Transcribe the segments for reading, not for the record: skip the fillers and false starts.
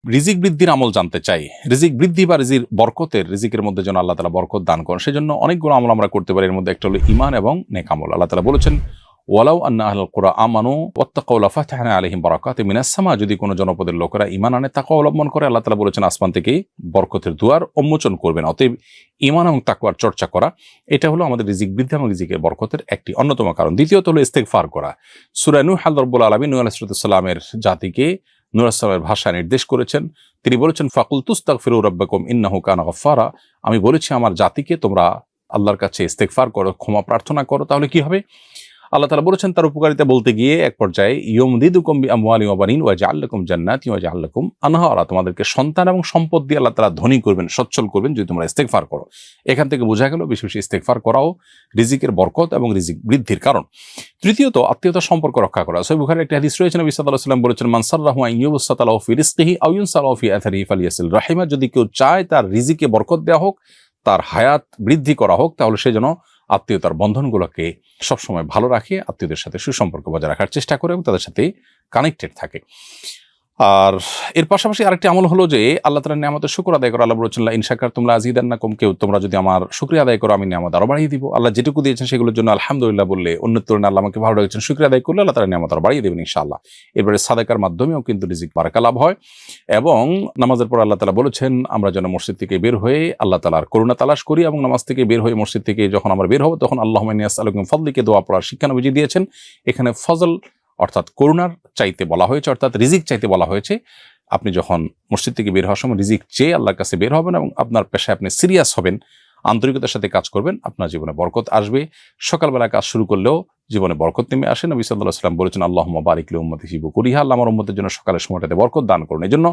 রিজিক বৃদ্ধির আমল জানতে চাই। রিজিক বৃদ্ধি বা রিজিকের মধ্যে যেন আল্লাহ তাআলা বরকত দান করেন, সেজন্য অনেকগুলো আমল আমরা করতে পারি। এর মধ্যে একটা হলো ঈমান এবং নেক আমল। আল্লাহ তাআলা বলেছেন, ওয়ালাউ আন্না আহলাল কুরা আমানু ওয়াত্তাকাউ লাফাতাহনা আলাইহিম বারাকাতিম মিনাস সামা, যদি কোনো জনপদের লোকেরা ঈমান আনে, তাকওয়া অবলম্বন করে, আল্লাহ তাআলা বলেছেন আসমান থেকেই বরকতের দুয়ার উন্মোচন করবেন। অতএব ঈমান এবং তাকওয়ার চর্চা করা, এটা হলো আমাদের রিজিক বৃদ্ধি এবং রিজিকের বরকতের একটি অন্যতম কারণ। দ্বিতীয়ত হলো ইস্তেগফার করা। সূরা নূহ আল্লাহ রাব্বুল আলামিন নূহ আলাইহিস সালামের জাতিকে নূহ আলাইহিস সালামের ভাষায় নির্দেশ করেছেন। তিনি বলেছেন, ফাকুলতু ইস্তাগফিরু রাব্বাকুম ইন্নাহু কানা গাফফারা, আমি বলেছি আমার জাতিকে তোমরা আল্লাহর কাছে ইস্তেগফার করো, ক্ষমা প্রার্থনা করো, তাহলে কি হবে? আল্লাহ তাআলা বলেছেন তার উপকারিতা বলতে গিয়ে এক পর্যায়ে, ইয়ুমদিদুকুম বিআমওয়ালিন ওয়া বানিন ওয়া ইয়াজআল লাকুম জান্নাতিন ওয়া ইয়াজআল লাকুম আনহারা, তোমাদেরকে সন্তান এবং সম্পদ দিয়ে আল্লাহ তাআলা ধনী করবেন, সচ্ছল করবেন যদি তোমরা ইস্তেগফার করো। এখান থেকে বোঝা গেল বেশি বেশি ইস্তেগফার করাও রিজিকের বরকত এবং রিজিক বৃদ্ধির কারণ। তৃতীয়ত আত্মীয়তার সম্পর্ক রক্ষা করা। সহিহ বুখারীর একটি হাদিস রয়েছে, নবী সাল্লাল্লাহু আলাইহি ওয়াসাল্লাম বলেছেন, মান সাররাহু আন ইউবসাতা লাহু ফি রিজকিহি আও ইউনসা লাহু ফি আথারিহি ফালিয়াসিল রাহিমা, যদি কেউ চায় তার রিজিকে বরকত দেওয়া হোক, তার হায়াত বৃদ্ধি করা হোক, তাহলে সে যেন আত্মীয়তার বন্ধনগুলোকে সবসময় ভালো রাখে, আত্মীয়দের সাথে সুসম্পর্ক বজায় রাখার চেষ্টা করে এবং তাদের সাথে কানেক্টেড থাকে। আর এর পাশাপাশি আরেকটি আমল হলো যে আল্লাহ তাআলার নিয়ামতের শুকর আদায় করা। আল্লাহ বলেছেন, লা ইন শাকারতুম লা আযীদান্নাকুম, কেউ তোমরা যদি আমার শুকরিয়া আদায় করো আমি নিয়ামত আরো বাড়িয়ে দিব। আল্লাহ যেটুকু দিয়েছেন সেগুলোর জন্য আলহামদুলিল্লাহ বললে, অন্যের তুলনায় আল্লাহ আমাকে ভালো রেখেছেন, শুকরিয়া আদায় করলে আল্লাহ তাআলা নিয়ামত আরো বাড়িয়ে দেবেন ইনশাআল্লাহ। এরপরে সাদাকার মাধ্যমেও কিন্তু রিজিক বারাকা লাভ হয়। এবং নামাজের পর আল্লাহ তাআলা বলেছেন আমরা যেন মসজিদ থেকে বের হয়ে আল্লাহ তাআলার করুণা তালাশ করি, এবং নামাজ থেকে বের হয়ে মসজিদ থেকে যখন আমরা বের হব তখন আল্লাহুম্মা ইন্নী আসআলুকা মিন ফাদলিকা দোয়া পড়ার শিক্ষা নবীজি দিয়েছেন। এখানে ফজল অর্থাৎ করুণার চাইতে বলা হয়েছে, অর্থাৎ রিজিক চাইতে বলা হয়েছে। আপনি যখন মসজিদ থেকে বের হওয়ার সময় রিজিক চেয়ে আল্লাহর কাছে বের হবেন এবং আপনার পেশায় আপনি সিরিয়াস হবেন, আন্তরিকতার সাথে কাজ করবেন, আপনার জীবনে বরকত আসবে। সকালবেলা কাজ শুরু করলেও জীবনে বরকত নেমে আসে। নবী সাল্লাল্লাহু আলাইহি ওয়াসাল্লাম বলেছেন, আল্লাহুম্মা বারিক লি উম্মতি ফি বুকুরিহা, আল্লাহ আমার উম্মতের জন্য সকালের সময়টাতে বরকত দান করুন। এজন্য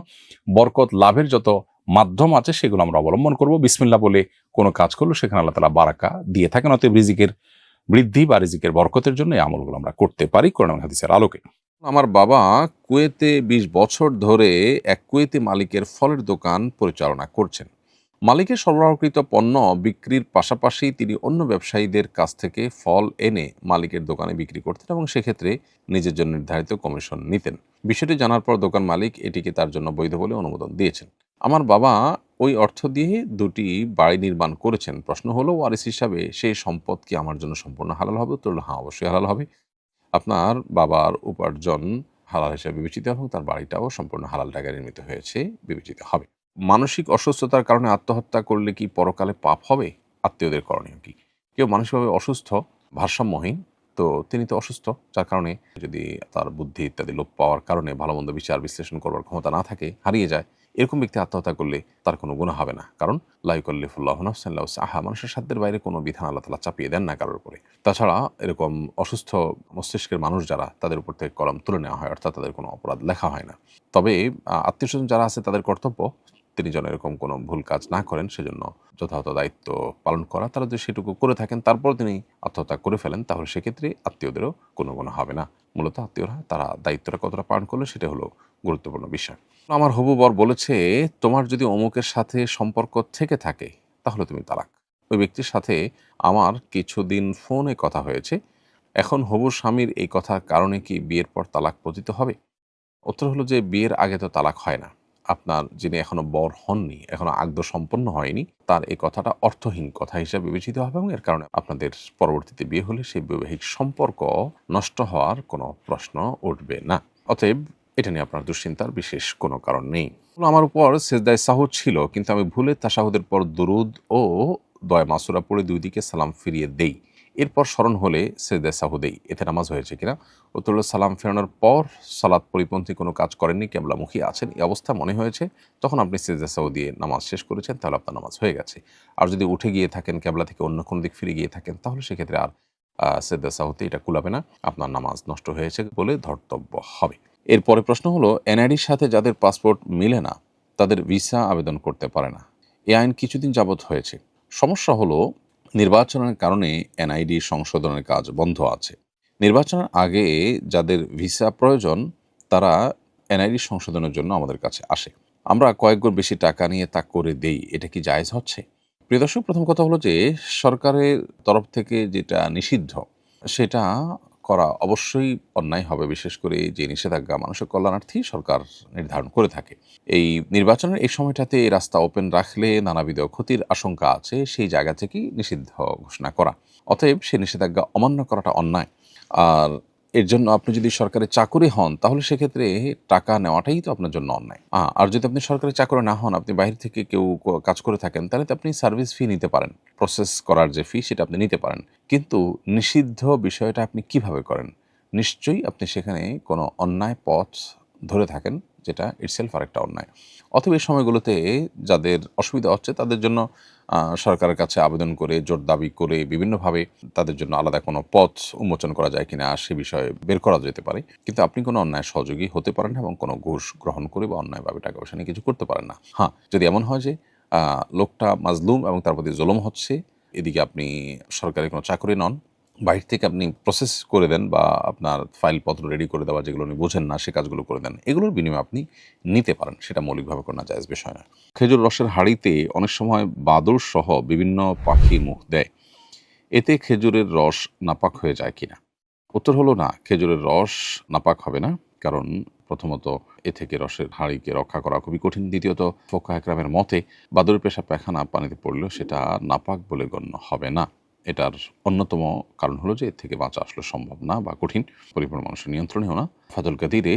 বরকত লাভের যত মাধ্যম আছে সেগুলো আমরা অবলম্বন করব। বিসমিল্লাহ বলে কোনো কাজ করলে সেখানে আল্লাহ তাআলা বারাকা দিয়ে থাকেন। অতএব রিজিকের বৃদ্ধি বা রিজিকের বরকতের জন্য এই আমলগুলো আমরা করতে পারি কোরআন এবং হাদিসের আলোকে। আমার বাবা কুয়েতে ২০ বছর ধরে এক কুয়েতি মালিকের ফলের দোকান পরিচালনা করছেন। মালিকের সরবরাহকৃত পণ্য বিক্রির পাশাপাশি তিনি অন্য ব্যবসায়ীদের কাছ থেকে ফল এনে মালিকের দোকানে বিক্রি করতেন এবং সেক্ষেত্রে নিজের জন্য নির্ধারিত কমিশন নিতেন। বিষয়টি জানার পর দোকান মালিক এটিকে তার জন্য বৈধ বলে অনুমোদন দিয়েছেন। আমার বাবা ওই অর্থ দিয়ে ২টি বাড়ি নির্মাণ করেছেন। প্রশ্ন হলো, ওয়ারিস হিসাবে সেই সম্পদ কি আমার জন্য সম্পূর্ণ হালাল হবে? উত্তর হলো হ্যাঁ, অবশ্যই হালাল হবে। আপনার বাবার উপার্জন হালাল হিসেবে বিবেচিত এবং তার বাড়িটাও সম্পূর্ণ হালাল টাকায় নির্মিত হয়েছে বিবেচিত হবে। মানসিক অসুস্থতার কারণে আত্মহত্যা করলে কি পরকালে পাপ হবে? আত্মীয়দের করণীয় কি? কেউ মানসিকভাবে অসুস্থ, ভারসাম্যহীন, তো তিনি তো অসুস্থ, যার কারণে যদি তার বুদ্ধি ইত্যাদি লোপ পাওয়ার কারণে ভালো মন্দ বিচার বিশ্লেষণ করবার ক্ষমতা না থাকে, হারিয়ে যায়, এরকম ব্যক্তি আত্মহত্যা করলে তার কোনো গুনাহ হবে না। কারণ লা ইউকাল্লিফুল্লাহু নাফসান ইল্লা উসআহা, মানুষের সাধ্যের বাইরে কোনো বিধান আল্লাহ তাআলা চাপিয়ে দেন না কারোর উপরে। তাছাড়া এরকম অসুস্থ মস্তিষ্কের মানুষ যারা, তাদের উপর থেকে কলম তুলে নেওয়া হয়, অর্থাৎ তাদের কোনো অপরাধ লেখা হয় না। তবে আত্মীয়স্বজন যারা আছে তাদের কর্তব্য তিনি যেন এরকম কোনো ভুল কাজ না করেন, সেজন্য যথাযথ দায়িত্ব পালন করা। তারা যদি সেটুকু করে থাকেন তারপর তিনি আত্মহত্যা করে ফেলেন, তাহলে সেক্ষেত্রে আত্মীয়দেরও কোনো গুনাহ হবে না। মূলত আত্মীয়রা তারা দায়িত্বটা কতটা পালন করলে সেটা হলো গুরুত্বপূর্ণ বিষয়। আমার হবু বর বলেছে, তোমার যদি অমুকের সাথে সম্পর্ক থেকে থাকে তাহলে তুমি তালাক। ওই ব্যক্তির সাথে আমার কিছুদিন ফোনে কথা হয়েছে। এখন হবু স্বামীর এই কথার কারণে কি বিয়ের পর তালাক পতিত হবে? উত্তর হলো যে বিয়ের আগে তো তালাক হয় না। আপনার যিনি এখনো বর হননি, এখনো আগদ সম্পন্ন হয়নি, তার এই কথাটা অর্থহীন কথা হিসেবে বিবেচিত হবে এবং এর কারণে আপনাদের পরবর্তীতে বিয়ে হলে সেই বৈবাহিক সম্পর্ক নষ্ট হওয়ার কোনো প্রশ্ন উঠবে না। অতএব এটা নিয়ে আপনার দুশ্চিন্তার বিশেষ কোনো কারণ নেই। আমার উপর সেজদায় সাহুদ ছিল, কিন্তু আমি ভুলে তাশাহুদের পর দুরুদ ও দয় মাসুরা পড়ে দুই দিকে সালাম ফিরিয়ে দেই। এরপর স্মরণ হলে সেজদায় সাহুদেই, এতে নামাজ হয়েছে কিনা? উত্তর হলো, সালাম ফেরানোর পর সালাত পরিপন্থী কোনো কাজ করেননি, কেবলামুখী আছেন, এই অবস্থা মনে হয়েছে, তখন আপনি সেজদা সাহু দিয়ে নামাজ শেষ করেছেন, তাহলে আপনার নামাজ হয়ে গেছে। আর যদি উঠে গিয়ে থাকেন, কেবলা থেকে অন্য কোনো দিক ফিরে গিয়ে থাকেন, তাহলে সেক্ষেত্রে আর সেজদা সাহুতে এটা কুলাবে না, আপনার নামাজ নষ্ট হয়েছে বলে ধর্তব্য হবে। এরপরে প্রশ্ন হলো, এনআইডির সাথে যাদের পাসপোর্ট মিলে না তাদের ভিসা আবেদন করতে পারে না। এই আইন কিছুদিন যাবৎ হয়েছে। সমস্যা হলো, নির্বাচনের কারণে এনআইডি সংশোধনের কাজ বন্ধ আছে। নির্বাচনের আগে যাদের ভিসা প্রয়োজন তারা এনআইডি সংশোধনের জন্য আমাদের কাছে আসে। আমরা কয়েক গুণ বেশি টাকা নিয়ে তা করে দেই। এটা কি জায়েজ হচ্ছে? প্রিয় দর্শক, প্রথম কথা হলো যে সরকারের তরফ থেকে যেটা নিষিদ্ধ সেটা করা অবশ্যই অন্যায় হবে, বিশেষ করে যে নিষেধাজ্ঞা মানুষের কল্যাণার্থে সরকার নির্ধারণ করে থাকে। এই নির্বাচনের এই সময়টাতে এই রাস্তা ওপেন রাখলে নানাবিধ ক্ষতির আশঙ্কা আছে, সেই জায়গা থেকেই নিষিদ্ধ ঘোষণা করা। অতএব সেই নিষেধাজ্ঞা অমান্য করাটা অন্যায়। আর এর জন্য আপনি যদি সরকারি চাকরি হন তাহলে সেক্ষেত্রে টাকা নেওয়াটাই তো আপনার জন্য অন্যায়। আর যদি আপনি সরকারি চাকরি না হন, আপনি বাইরে থেকে কেউ কাজ করে থাকেন, তাহলে তো আপনি সার্ভিস ফি নিতে পারেন, প্রসেস করার যে ফি সেটা আপনি নিতে পারেন। কিন্তু নিষিদ্ধ বিষয়টা আপনি কিভাবে করেন? নিশ্চয়ই আপনি সেখানে কোনো অন্যায় পথ ধরে থাকেন, যেটা ইটসেলফ আরেকটা অন্যায়। অথবা এই সময়গুলোতে যাদের অসুবিধা হচ্ছে তাদের জন্য সরকারের কাছে আবেদন করে, জোর দাবি করে, বিভিন্নভাবে তাদের জন্য আলাদা কোনো পথ উন্মোচন করা যায় কিনা সে বিষয়ে বের করা যেতে পারে। কিন্তু আপনি কোনো অন্যায় সহযোগী হতে পারেন না এবং কোনো ঘুষ গ্রহণ করে বা অন্যায়ভাবে টাকা পয়সা নিয়ে কিছু করতে পারেন না। হ্যাঁ, যদি এমন হয় যে লোকটা মাজলুম এবং তার প্রতি জুলুম হচ্ছে, এদিকে আপনি সরকারি কোনো চাকরি নন, বাইরে থেকে আপনি প্রসেস করে দেন বা আপনার ফাইলপত্র রেডি করে দেওয়া যেগুলো উনি বোঝেন না সে কাজগুলো করে দেন, এগুলোর বিনিময়ে আপনি নিতে পারেন, সেটা মৌলিকভাবে কোনো জায়েজ বিষয় নয়। খেজুর রসের হাঁড়িতে অনেক সময় বাদুড় সহ বিভিন্ন পাখি মুখ দেয়, এতে খেজুরের রস নাপাক হয়ে যায় কিনা? উত্তর হলো না, খেজুরের রস নাপাক হবে না। কারণ প্রথমত এ থেকে রসের হাঁড়িকে রক্ষা করা খুবই কঠিন। দ্বিতীয়ত ফোকাহে কেরামের মতে বাদুড়ের পেশাব পায়খানা পানিতে পড়লেও সেটা নাপাক বলে গণ্য হবে না। এটার অন্যতম কারণ হলো যে এর থেকে বাঁচা আসলে সম্ভব না বা কঠিন, পরিপূর্ণ মানুষের নিয়ন্ত্রণেও না। ফাতুল কাদিরে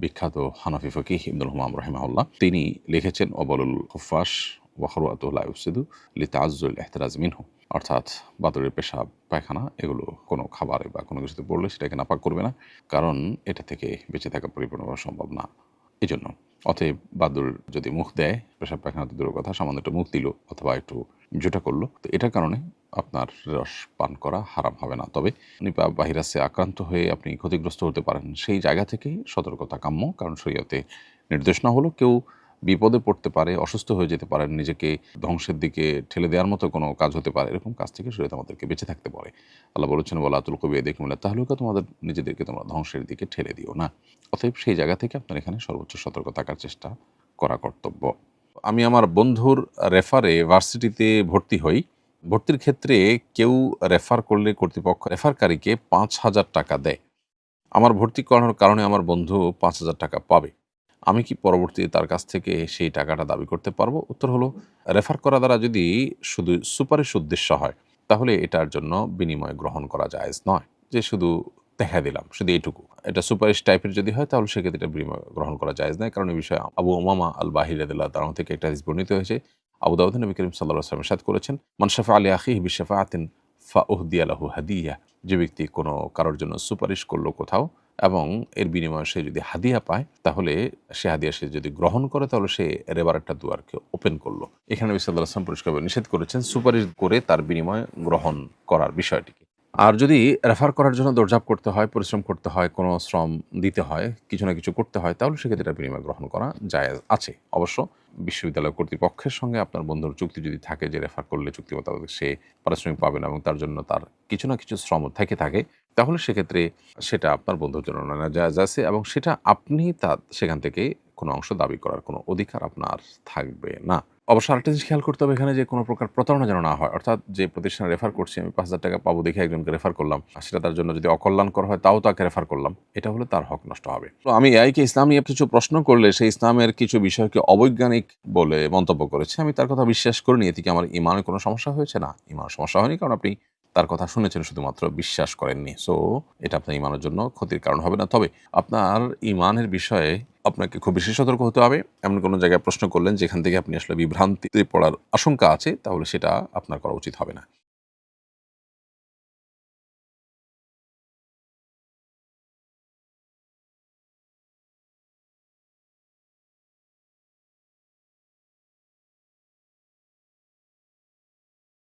বিখ্যাত হানাফি ফকিহ ইবনুল হুমাম রাহিমাহুল্লাহ তিনি লিখেছেন, ওয়াবালুল খুফাশ ওয়া খরওয়াতুহু লা ইফসিদু লিতাআজ্জুল ইহতিরাজ মিনহু, অর্থাৎ বাদুড়ের পেশাব পায়খানা এগুলো কোনো খাবারে বা কোনো কিছুতে পড়লে সেটাকে নাপাক করবে না, কারণ এটা থেকে বেঁচে থাকা পরিপূর্ণভাবে সম্ভব না। এই জন্য অতএব বাদুড় যদি মুখ দেয়, পেশাব পায়খানা তো দূরের কথা, সামান্য একটু মুখ দিল অথবা একটু জোটা করলো, তো এটার কারণে আপনার রস পান করা হারাম হবে না। তবে নিপা ভাইরাসে আক্রান্ত হয়ে আপনি ক্ষতিগ্রস্ত হতে পারেন, সেই জায়গা থেকেই সতর্কতা কাম্য। কারণ শরীয়তে নির্দেশ না হলো কেউ বিপদে পড়তে পারে, অসুস্থ হয়ে যেতে পারেন, নিজেকে ধ্বংসের দিকে ঠেলে দেওয়ার মতো কোনো কাজ হতে পারে, এরকম কাজ থেকে শরীয়ত আমাদেরকে বেঁচে থাকতে পারে। আল্লাহ বলেছেন, ওয়ালা তুলকু বিয়াইদিকুম ইলা তাহলুকা, তোমাদের নিজেদেরকে তোমরা ধ্বংসের দিকে ঠেলে দিও না। অতএব সেই জায়গা থেকে আপনার এখানে সর্বোচ্চ সতর্ক থাকার চেষ্টা করা কর্তব্য। আমি আমার বন্ধুর রেফারে ভার্সিটিতে ভর্তি হই। ভর্তির ক্ষেত্রে কেউ রেফার করলে কর্তৃপক্ষ রেফারকারীকে 5,000 টাকা দেয়। আমার ভর্তি করানোর কারণে আমার বন্ধু 5,000 টাকা পাবে। আমি কি পরবর্তীতে তার কাছ থেকে সেই টাকাটা দাবি করতে পারবো? উত্তর হলো, রেফার করা দ্বারা যদি শুধু সুপারিশ উদ্দেশ্য হয় তাহলে এটার জন্য বিনিময় গ্রহণ করা জায়েজ নয়, যে শুধু দেখা দিলাম শুধু এইটুকু। এটা সুপারিশ টাইপের যদি হয় তাহলে সেক্ষেত্রে এটা বিনিময় গ্রহণ করা জায়েজ নয়। কারণ এই বিষয়ে আবু উমামা আল বাহির রাদিয়াল্লাহু তাআলা থেকে একটা হাদিস বর্ণিত হয়েছে। আবু দাউদ নবী করিম সাল্লাল্লাহু আলাইহি ওয়াসাল্লাম ইরশাদ করেছেন, মান শাফা আলি আখিহি বিশাফাআতিন ফাউহদিয়া লাহু হাদিয়া, যে ব্যক্তি কোনো কারোর জন্য সুপারিশ করলো কোথাও এবং এর বিনিময়ে সে যদি হাদিয়া পায়, তাহলে সে হাদিয়া সে যদি গ্রহণ করে তাহলে সে এবার একটা দুয়ারকে ওপেন করলো। এখানে নবী সাল্লাল্লাহু আলাইহি ওয়াসাল্লাম পরিষ্কারভাবে নিষেধ করেছেন সুপারিশ করে তার বিনিময়ে গ্রহণ করার বিষয়টিকে। আর যদি রেফার করার জন্য দৌড়ঝাঁপ করতে হয়, পরিশ্রম করতে হয়, কোনো শ্রম দিতে হয়, কিছু না কিছু করতে হয়, তাহলে সেক্ষেত্রে এটা বিনিময় গ্রহণ করা জায়েজ আছে। অবশ্য বিশ্ববিদ্যালয় কর্তৃপক্ষের সঙ্গে আপনার বন্ধুর চুক্তি যদি থাকে যে রেফার করলে চুক্তি মোতাবেক সে পারিশ্রমিক পাবে না এবং তার জন্য তার কিছু না কিছু শ্রম থেকে থাকে, তাহলে সেক্ষেত্রে সেটা আপনার বন্ধুর জন্য না জায়েজ আছে এবং সেটা আপনি তার সেখান থেকে কোনো অংশ দাবি করার কোনো অধিকার আপনার থাকবে না। অবশ্য আরেকটা জিনিস খেয়াল করতে হবে এখানে, যে কোনো প্রকার প্রতারণা যেন না হয়। অর্থাৎ যে প্রতিষ্ঠানে রেফার করছি, আমি 5,000 টাকা পাবো দেখে একজনকে রেফার করলাম, আর সেটা তার জন্য যদি অকল্যাণকর হয় তাও তাকে রেফার করলাম, এটা হলে তার হক নষ্ট হবে। তো আমি এআইকে ইসলাম নিয়ে কিছু প্রশ্ন করলে সেই ইসলামের কিছু বিষয়কে অবৈজ্ঞানিক বলে মন্তব্য করেছে, আমি তার কথা বিশ্বাস করিনি। এতে কি আমার ইমানের কোনো সমস্যা হয়েছে? না, ইমানের সমস্যা হয়নি, কারণ আপনি তার কথা শুনেছেন, শুধুমাত্র বিশ্বাস করেননি। সো এটা আপনার ইমানের জন্য ক্ষতির কারণ হবে না। তবে আপনার ইমানের বিষয়ে আপনাকে খুব বেশি সতর্ক হতে হবে। এমন কোনো জায়গায় প্রশ্ন করলেন যেখান থেকে আপনি আসলে বিভ্রান্তিতে পড়ার আশঙ্কা আছে, তাহলে সেটা আপনার করা উচিত হবে না।